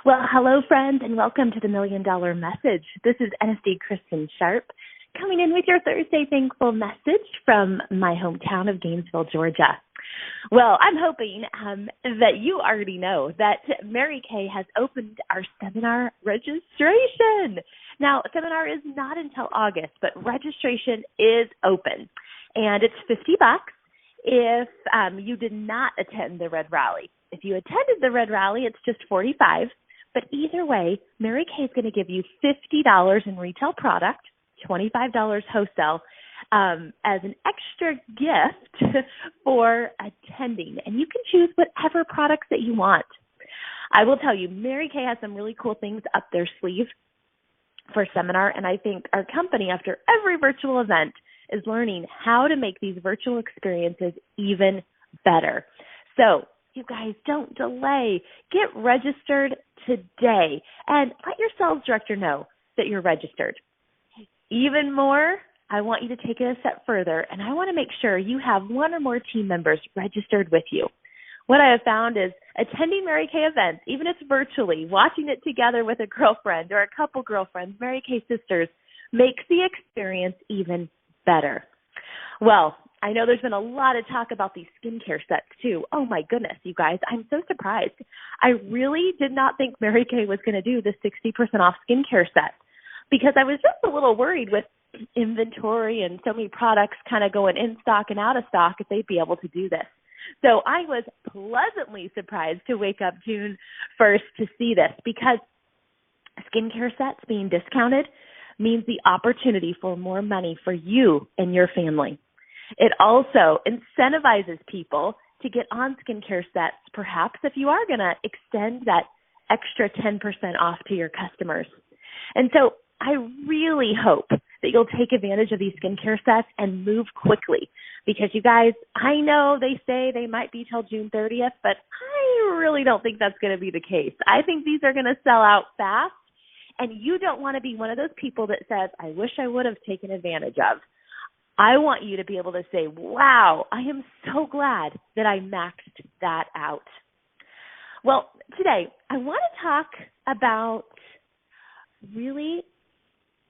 Well, hello, friends, and welcome to the $1 Million Message. This is NSD Kristin Sharpe coming in with your Thursday Thankful message from my hometown of Gainesville, Georgia. Well, I'm hoping that you already know that Mary Kay has opened our seminar registration. Now, seminar is not until August, but registration is open, and it's $50 if you did not attend the Red Rally. If you attended the Red Rally, it's just $45. But either way, Mary Kay is going to give you $50 in retail product, $25 wholesale, as an extra gift for attending. And you can choose whatever products that you want. I will tell you, Mary Kay has some really cool things up their sleeve for seminar. And I think our company, after every virtual event, is learning how to make these virtual experiences even better. So, you guys, don't delay. Get registered today and let your sales director know that you're registered. Even more, I want you to take it a step further, and I want to make sure you have one or more team members registered with you. What I have found is attending Mary Kay events, even if it's virtually, watching it together with a girlfriend or a couple girlfriends, Mary Kay sisters, makes the experience even better. Well, I know there's been a lot of talk about these skincare sets too. Oh my goodness, you guys, I'm so surprised. I really did not think Mary Kay was going to do the 60% off skincare set because I was just a little worried with inventory and so many products kind of going in stock and out of stock if they'd be able to do this. So I was pleasantly surprised to wake up June 1st to see this because skincare sets being discounted means the opportunity for more money for you and your family. It also incentivizes people to get on skincare sets, perhaps if you are going to extend that extra 10% off to your customers. And so I really hope that you'll take advantage of these skincare sets and move quickly because, you guys, I know they say they might be till June 30th, but I really don't think that's going to be the case. I think these are going to sell out fast, and you don't want to be one of those people that says, I wish I would have taken advantage of. I want you to be able to say, wow, I am so glad that I maxed that out. Well, today I want to talk about really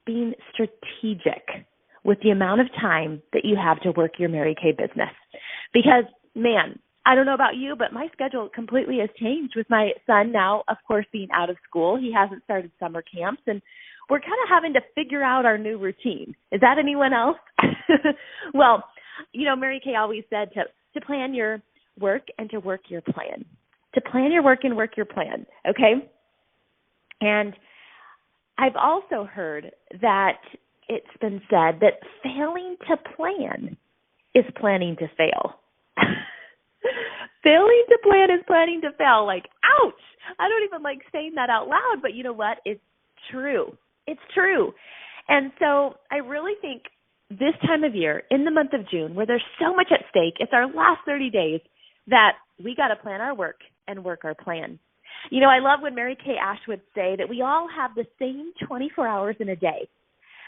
being strategic with the amount of time that you have to work your Mary Kay business. Because, man, I don't know about you, but my schedule completely has changed with my son now, of course, being out of school. He hasn't started summer camps, and we're kind of having to figure out our new routine. Is that anyone else? Well, you know, Mary Kay always said to plan your work and to work your plan. To plan your work and work your plan, okay? And I've also heard that it's been said that failing to plan is planning to fail. Failing to plan is planning to fail. Like, ouch! I don't even like saying that out loud, but you know what? It's true. It's true. And so I really think this time of year, in the month of June, where there's so much at stake, it's our last 30 days that we got to plan our work and work our plan. You know, I love when Mary Kay Ash would say that we all have the same 24 hours in a day,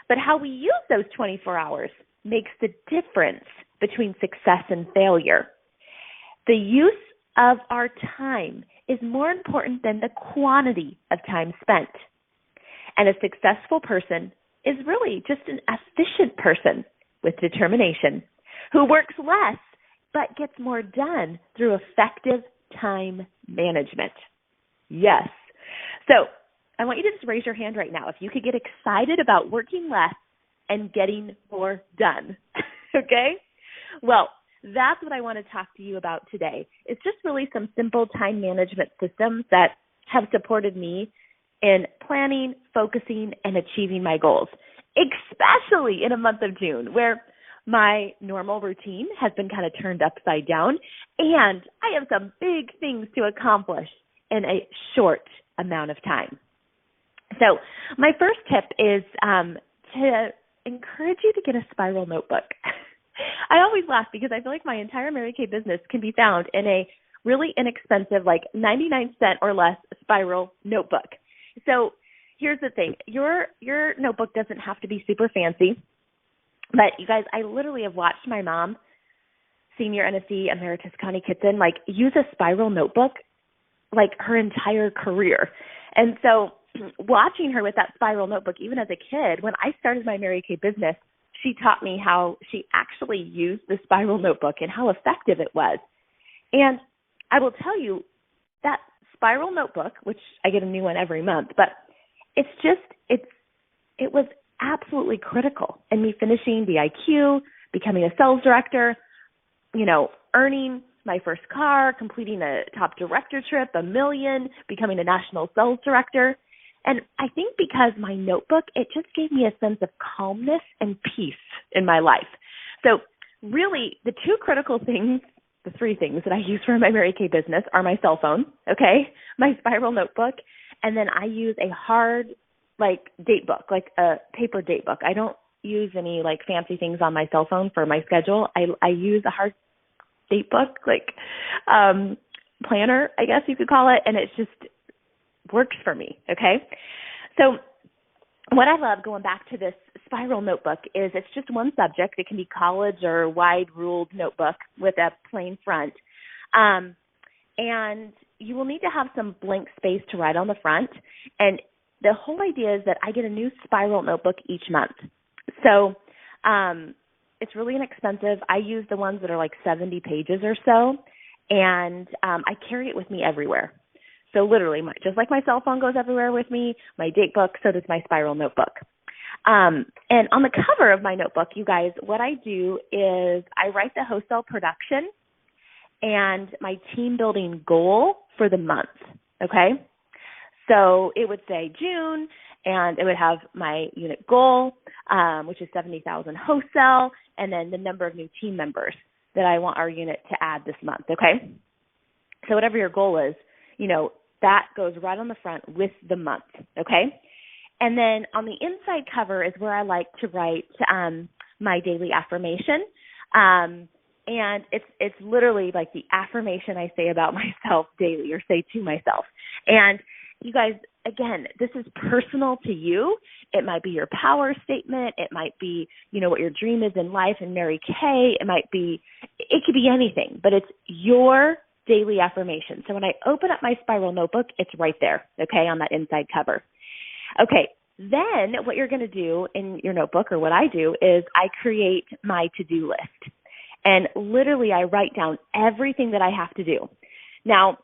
but how we use those 24 hours makes the difference between success and failure. The use of our time is more important than the quantity of time spent. And a successful person is really just an efficient person with determination who works less but gets more done through effective time management. Yes. So I want you to just raise your hand right now if you could get excited about working less and getting more done. Okay? Well, that's what I want to talk to you about today. It's just really some simple time management systems that have supported me in planning, focusing, and achieving my goals, especially in a month of June where my normal routine has been kind of turned upside down, and I have some big things to accomplish in a short amount of time. So my first tip is to encourage you to get a spiral notebook. I always laugh because I feel like my entire Mary Kay business can be found in a really inexpensive, like 99-cent or less spiral notebook. So here's the thing. Your notebook doesn't have to be super fancy. But you guys, I literally have watched my mom, Senior NSC Emeritus Connie Kitson, like use a spiral notebook like her entire career. And so watching her with that spiral notebook, even as a kid, when I started my Mary Kay business, she taught me how she actually used the spiral notebook and how effective it was. And I will tell you that spiral notebook, which I get a new one every month, but it was absolutely critical in me finishing the IQ, becoming a sales director, earning my first car, completing a top director trip, $1 million, becoming a national sales director. And I think because my notebook, it just gave me a sense of calmness and peace in my life. So really, the two critical things, the three things that I use for my Mary Kay business are my cell phone, okay, my spiral notebook, and then I use a hard, date book, like a paper date book. I don't use any, fancy things on my cell phone for my schedule. I use a hard date book, planner, I guess you could call it, and it just works for me, okay? So what I love, going back to this spiral notebook, is it's just one subject. It can be college or wide-ruled notebook with a plain front. And you will need to have some blank space to write on the front. And the whole idea is that I get a new spiral notebook each month. So it's really inexpensive. I use the ones that are 70 pages or so, and I carry it with me everywhere. So literally, just like my cell phone goes everywhere with me, my date book, so does my spiral notebook. And on the cover of my notebook, you guys, what I do is I write the wholesale production and my team building goal for the month, okay? So it would say June, and it would have my unit goal, which is 70,000 wholesale, and then the number of new team members that I want our unit to add this month, okay? So whatever your goal is, that goes right on the front with the month, okay? And then on the inside cover is where I like to write my daily affirmation. And it's literally like the affirmation I say about myself daily, or say to myself. And you guys, again, this is personal to you. It might be your power statement. It might be, what your dream is in life and Mary Kay. It could be anything, but it's your daily affirmation. So when I open up my spiral notebook, it's right there, okay, on that inside cover. Okay, then what you're going to do in your notebook, or what I do, is I create my to-do list. And literally I write down everything that I have to do. Now,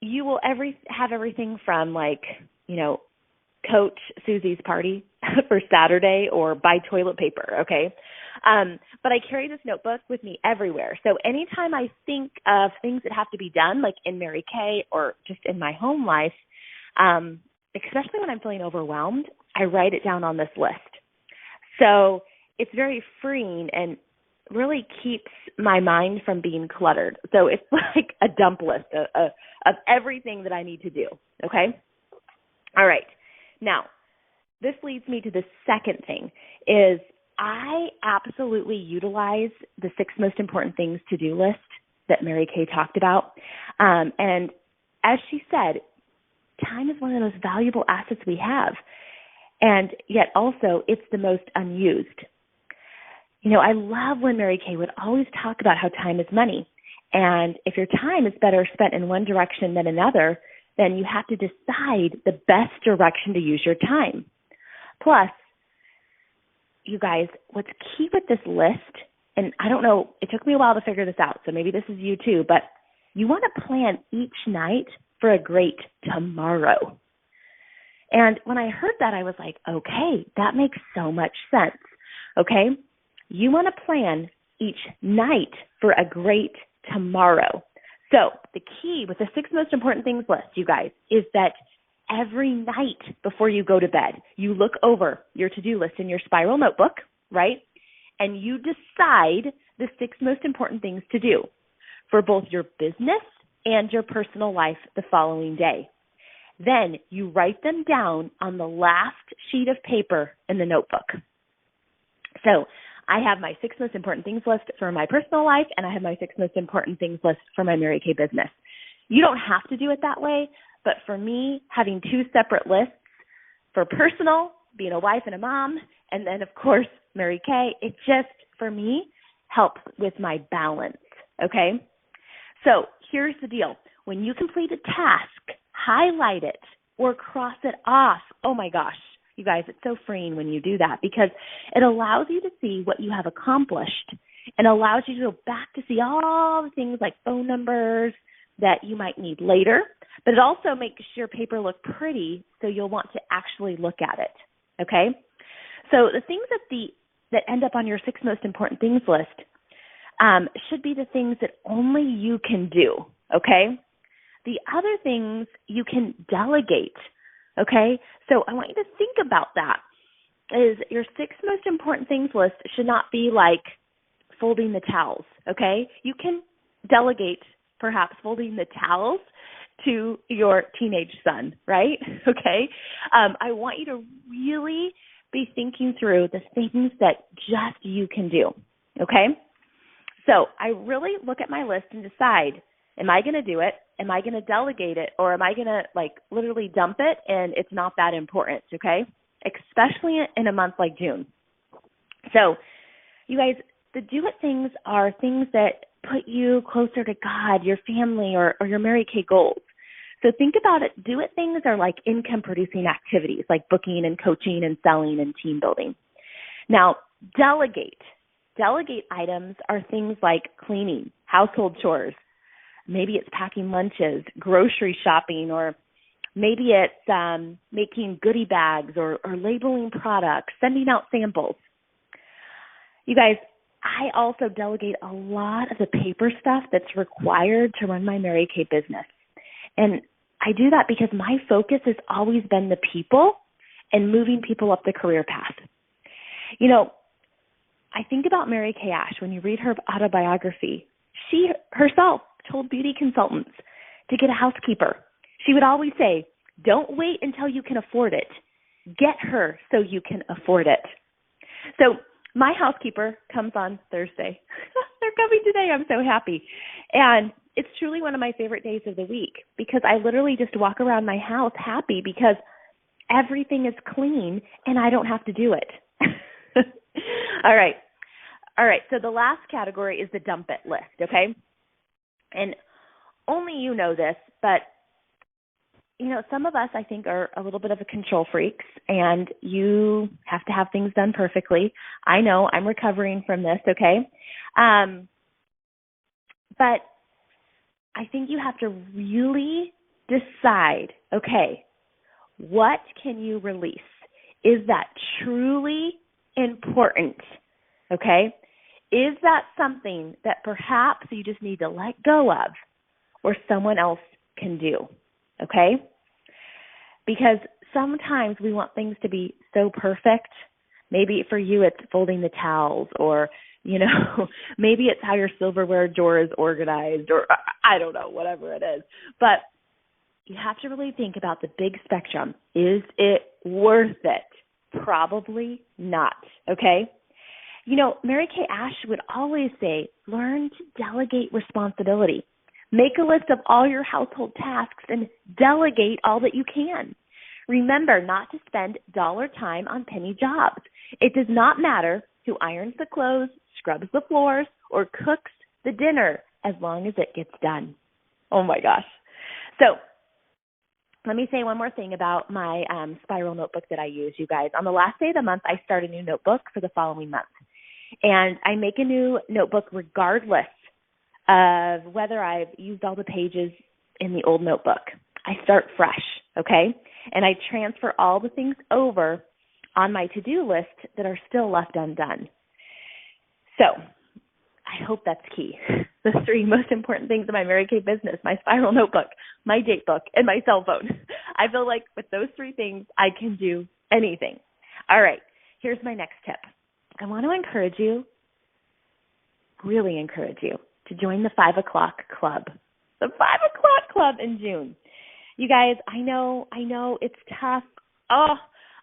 you will have everything from Coach Susie's party for Saturday, or buy toilet paper, okay? But I carry this notebook with me everywhere. So anytime I think of things that have to be done, like in Mary Kay or just in my home life, especially when I'm feeling overwhelmed, I write it down on this list. So it's very freeing and really keeps my mind from being cluttered. So it's like a dump list of everything that I need to do, okay? All right. Now, this leads me to the second thing, is I absolutely utilize the 6 most important things to-do list that Mary Kay talked about. And as she said, time is one of the most valuable assets we have. And yet also it's the most unused. I love when Mary Kay would always talk about how time is money. And if your time is better spent in one direction than another, then you have to decide the best direction to use your time. Plus, you guys, what's key with this list, and I don't know, it took me a while to figure this out, so maybe this is you too, but you want to plan each night for a great tomorrow. And when I heard that, I was like, okay, that makes so much sense, okay? You want to plan each night for a great tomorrow. So the key with the 6 most important things list, you guys, is that every night before you go to bed, you look over your to-do list in your spiral notebook, right? And you decide the 6 most important things to do for both your business and your personal life the following day. Then you write them down on the last sheet of paper in the notebook. So I have my 6 most important things list for my personal life, and I have my 6 most important things list for my Mary Kay business. You don't have to do it that way, but for me, having 2 separate lists for personal, being a wife and a mom, and then, of course, Mary Kay, it just, for me, helps with my balance, okay? So here's the deal. When you complete a task, highlight it, or cross it off. Oh my gosh, you guys, it's so freeing when you do that because it allows you to see what you have accomplished and allows you to go back to see all the things like phone numbers that you might need later, but it also makes your paper look pretty so you'll want to actually look at it, okay? So the things that end up on your 6 most important things list should be the things that only you can do, okay? The other things you can delegate, okay? So I want you to think about that. Is your 6 most important things list should not be like folding the towels, okay? You can delegate perhaps folding the towels to your teenage son, right? Okay? I want you to really be thinking through the things that just you can do, okay? So I really look at my list and decide, am I going to do it? Am I going to delegate it? Or am I going to like literally dump it and it's not that important, okay? Especially in a month like June. So you guys, the do it things are things that put you closer to God, your family, or your Mary Kay goals. So think about it. Do it things are like income producing activities like booking and coaching and selling and team building. Now, delegate items are things like cleaning, household chores. Maybe it's packing lunches, grocery shopping, or maybe it's making goodie bags or labeling products, sending out samples. You guys, I also delegate a lot of the paper stuff that's required to run my Mary Kay business. And I do that because my focus has always been the people and moving people up the career path. You know, I think about Mary Kay Ash. When you read her autobiography, she herself told beauty consultants to get a housekeeper. She would always say, don't wait until you can afford it. Get her so you can afford it. So my housekeeper comes on Thursday. They're coming today. I'm so happy. And it's truly one of my favorite days of the week because I literally just walk around my house happy because everything is clean and I don't have to do it. All right. So the last category is the dump it list, okay? And only you know this, but you know, some of us, I think, are a little bit of a control freaks, and you have to have things done perfectly. I know I'm recovering from this, okay? But I think you have to really decide, okay, what can you release? Is that truly important, okay? Is that something that perhaps you just need to let go of or someone else can do? Okay? Because sometimes we want things to be so perfect. Maybe for you it's folding the towels or, you know, maybe it's how your silverware drawer is organized or I don't know, whatever it is. But you have to really think about the big spectrum. Is it worth it? Probably not. Okay? You know, Mary Kay Ash would always say, learn to delegate responsibility. Make a list of all your household tasks and delegate all that you can. Remember not to spend dollar time on penny jobs. It does not matter who irons the clothes, scrubs the floors, or cooks the dinner as long as it gets done. Oh, my gosh. So let me say one more thing about my spiral notebook that I use, you guys. On the last day of the month, I start a new notebook for the following month. And I make a new notebook regardless of whether I've used all the pages in the old notebook. I start fresh, okay? And I transfer all the things over on my to-do list that are still left undone. So I hope that's key. The 3 most important things in my Mary Kay business, my spiral notebook, my date book, and my cell phone. I feel like with those 3 things, I can do anything. All right, here's my next tip. I want to encourage you, really encourage you, to join the 5 o'clock club. The 5 o'clock club in June. You guys, I know it's tough. Oh,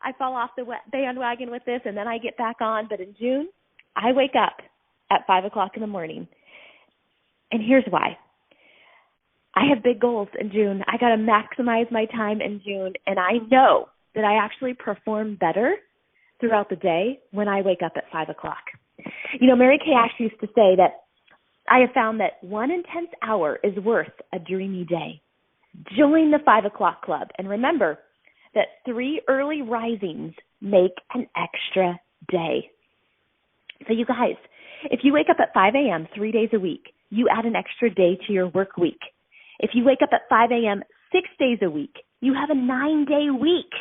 I fall off the bandwagon with this and then I get back on. But in June, I wake up at 5 o'clock in the morning. And here's why. I have big goals in June. I got to maximize my time in June. And I know that I actually perform better throughout the day when I wake up at 5 o'clock. You know, Mary Kay Ash used to say that I have found that 1 intense hour is worth a dreamy day. Join the 5 o'clock club. And remember, that 3 early risings make an extra day. So you guys, if you wake up at 5 a.m. 3 days a week, you add an extra day to your work week. If you wake up at 5 a.m. 6 days a week, you have a 9-day week.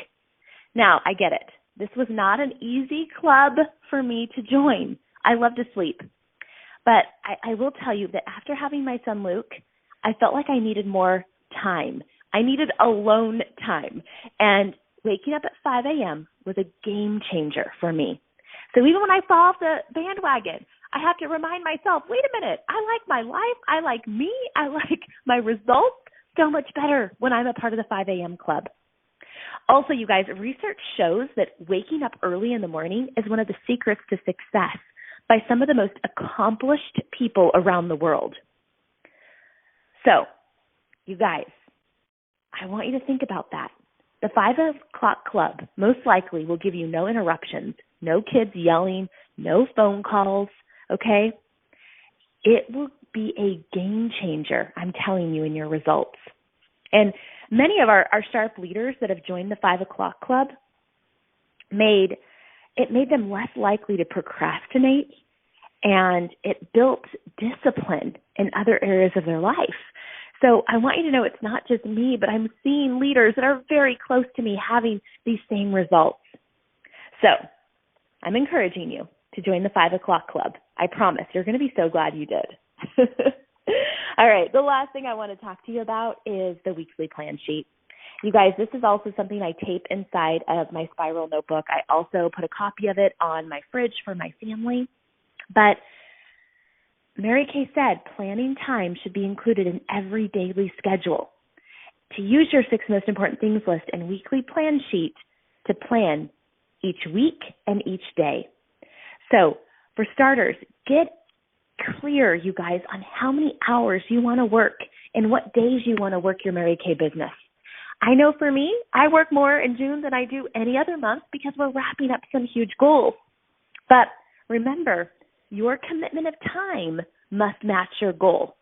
Now, I get it. This was not an easy club for me to join. I love to sleep. But I will tell you that after having my son Luke, I felt like I needed more time. I needed alone time. And waking up at 5 a.m. was a game changer for me. So even when I fall off the bandwagon, I have to remind myself, wait a minute, I like my life, I like me, I like my results so much better when I'm a part of the 5 a.m. club. Also, you guys, research shows that waking up early in the morning is one of the secrets to success by some of the most accomplished people around the world. So, you guys, I want you to think about that. The 5 o'clock club most likely will give you no interruptions, no kids yelling, no phone calls, okay? It will be a game changer, I'm telling you, in your results. And many of our Sharpe leaders that have joined the 5 o'clock club made them less likely to procrastinate, and it built discipline in other areas of their life. So I want you to know it's not just me, but I'm seeing leaders that are very close to me having these same results. So I'm encouraging you to join the 5 o'clock club. I promise you're going to be so glad you did. All right, the last thing I want to talk to you about is the weekly plan sheet. You guys, this is also something I tape inside of my spiral notebook. I also put a copy of it on my fridge for my family. But Mary Kay said planning time should be included in every daily schedule. To use your 6 most important things list and weekly plan sheet to plan each week and each day. So for starters, get clear, you guys, on how many hours you want to work and what days you want to work your Mary Kay business. I know for me, I work more in June than I do any other month because we're wrapping up some huge goals. But remember, your commitment of time must match your goal.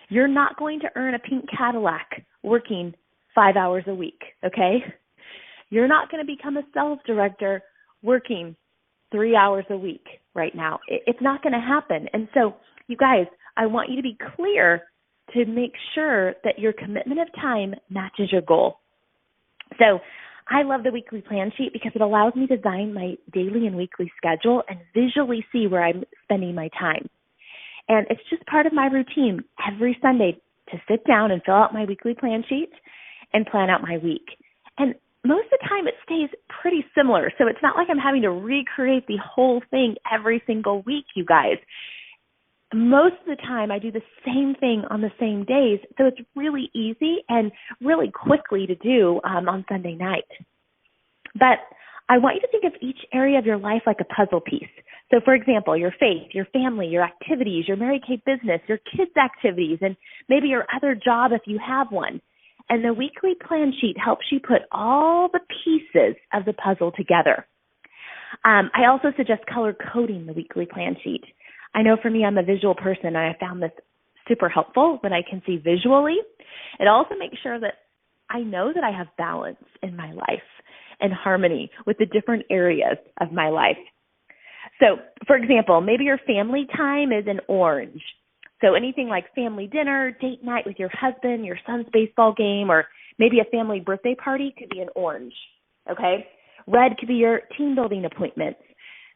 You're not going to earn a pink Cadillac working 5 hours a week, okay? You're not going to become a sales director working 3 hours a week right now. It's not going to happen. And so, you guys, I want you to be clear to make sure that your commitment of time matches your goal. So I love the weekly plan sheet because it allows me to design my daily and weekly schedule and visually see where I'm spending my time. And it's just part of my routine every Sunday to sit down and fill out my weekly plan sheet and plan out my week. And most of the time it stays pretty similar. So it's not like I'm having to recreate the whole thing every single week, you guys. Most of the time I do the same thing on the same days. So it's really easy and really quickly to do on Sunday night. But I want you to think of each area of your life like a puzzle piece. So for example, your faith, your family, your activities, your Mary Kay business, your kids' activities, and maybe your other job if you have one. And the weekly plan sheet helps you put all the pieces of the puzzle together. I also suggest color coding the weekly plan sheet. I know for me, I'm a visual person, and I found this super helpful when I can see visually. It also makes sure that I know that I have balance in my life and harmony with the different areas of my life. So, for example, maybe your family time is in orange. So anything like family dinner, date night with your husband, your son's baseball game, or maybe a family birthday party could be in orange, okay? Red could be your team building appointments.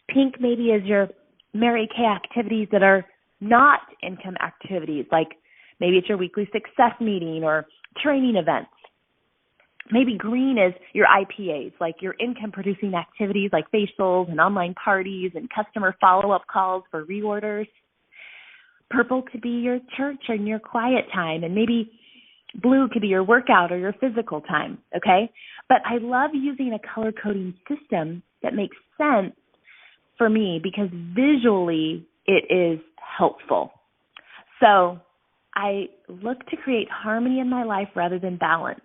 Pink maybe is your Mary Kay activities that are not income activities, like maybe it's your weekly success meeting or training events. Maybe green is your IPAs, like your income-producing activities like facials and online parties and customer follow-up calls for reorders. Purple could be your church and your quiet time, and maybe blue could be your workout or your physical time, okay? But I love using a color-coding system that makes sense for me because visually it is helpful. So I look to create harmony in my life rather than balance.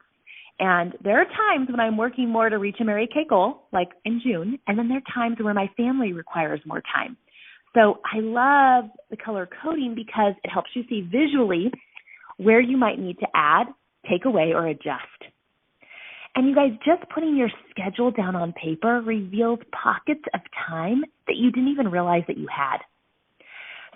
And there are times when I'm working more to reach a Mary Kay goal, like in June, and then there are times where my family requires more time. So I love the color coding because it helps you see visually where you might need to add, take away, or adjust. And you guys, just putting your schedule down on paper reveals pockets of time that you didn't even realize that you had.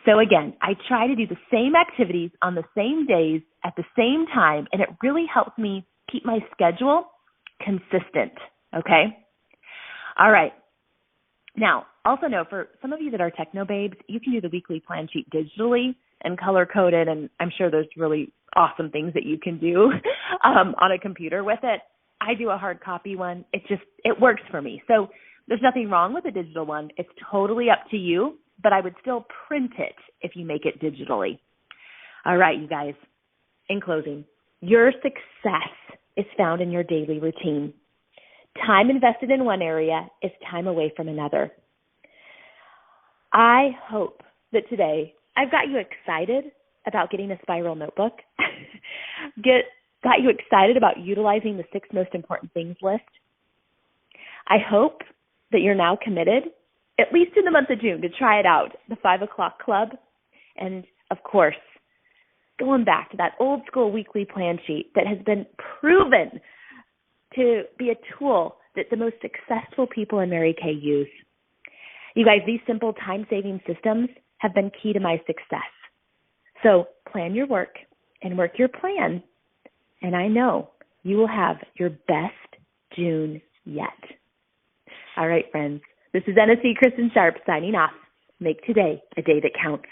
So again, I try to do the same activities on the same days at the same time, and it really helps me keep my schedule consistent, okay? All right. Now, also know for some of you that are techno babes, you can do the weekly plan sheet digitally and color code it, and I'm sure there's really awesome things that you can do on a computer with it. I do a hard copy one. It works for me. So there's nothing wrong with a digital one. It's totally up to you, but I would still print it if you make it digitally. All right, you guys, in closing, your success is found in your daily routine. Time invested in one area is time away from another. I hope that today I've got you excited about getting a spiral notebook, got you excited about utilizing the 6 most important things list. I hope that you're now committed, at least in the month of June, to try it out, the 5 o'clock club. And of course, going back to that old school weekly plan sheet that has been proven to be a tool that the most successful people in Mary Kay use. You guys, these simple time-saving systems have been key to my success. So plan your work and work your plan, and I know you will have your best June yet. All right, friends, this is NSC Kristin Sharpe signing off. Make today a day that counts.